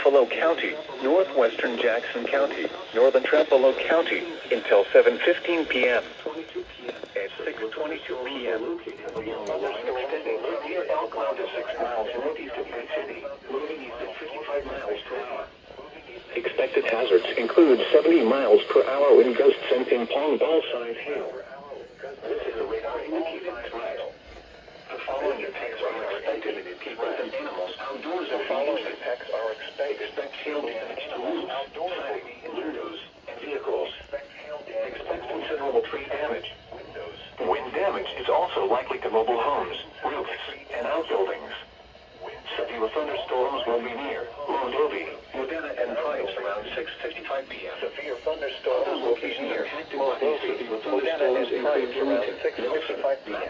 Buffalo County, northwestern Jackson County, northern Trempealeau County, until 7:15 p.m. At 6:22 p.m., the line extending from near Elkmont to 6 miles northeast of Bay City, moving east at 55 miles per hour. Expected hazards include 70 miles per hour wind gusts and ping-pong ball-sized hail. This is a radar indicated threat. The following effects are expected in people and animals outdoors. The following effects are expected. Expect hail damage to roofs, siding, windows, and vehicles. Expect considerable tree damage. Wind damage is also likely to mobile homes, roofs, and outbuildings. Severe thunderstorms will be near Mondovi, Modena, and Price around 6:55 p.m. Severe thunderstorms will be near Mondovi, Modena, and Price around 6:55 p.m.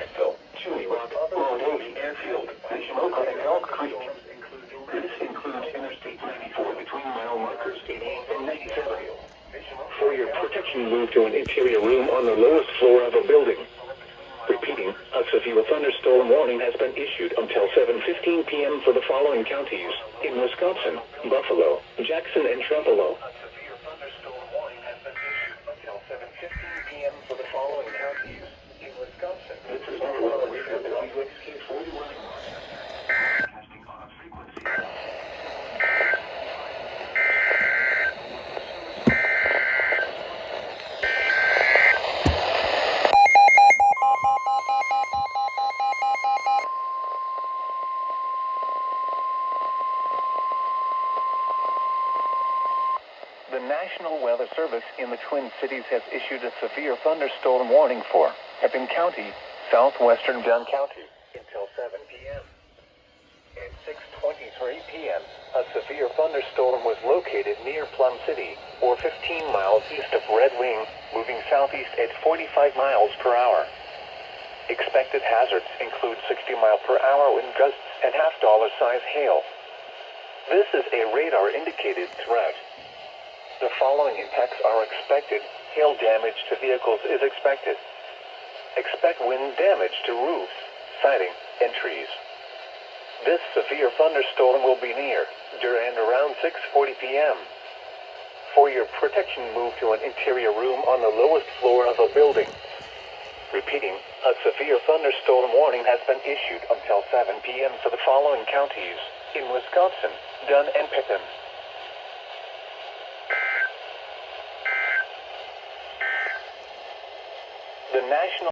Chili Rock, Mondovi, Airfield, Shamoka, and Elk Creek. This includes Interstate 94 between mile markers 88 and 97. For your protection, move to an interior room on the lowest floor of a building. Repeating, a severe thunderstorm warning has been issued until 7:15 p.m. for the following counties in Wisconsin: Buffalo, Jackson, and Trempealeau. A severe thunderstorm warning has been issued until 7:15 p.m. for the following counties in Wisconsin. This is Buffalo Radio WXK 41. Broadcasting on a frequency. The National Weather Service in the Twin Cities has issued a severe thunderstorm warning for Pepin County, southwestern Dunn County, until 7 p.m. At 6:23 p.m., a severe thunderstorm was located near Plum City, or 15 miles east of Red Wing, moving southeast at 45 miles per hour. Expected hazards include 60-mile-per-hour wind gusts and half-dollar-size hail. This is a radar-indicated threat. The following impacts are expected. Hail damage to vehicles is expected. Expect wind damage to roofs, siding, and trees. This severe thunderstorm will be near, during and around 6:40 p.m. For your protection, move to an interior room on the lowest floor of a building. Repeating, a severe thunderstorm warning has been issued until 7 p.m. for the following counties in Wisconsin: Dunn and Pepin. The National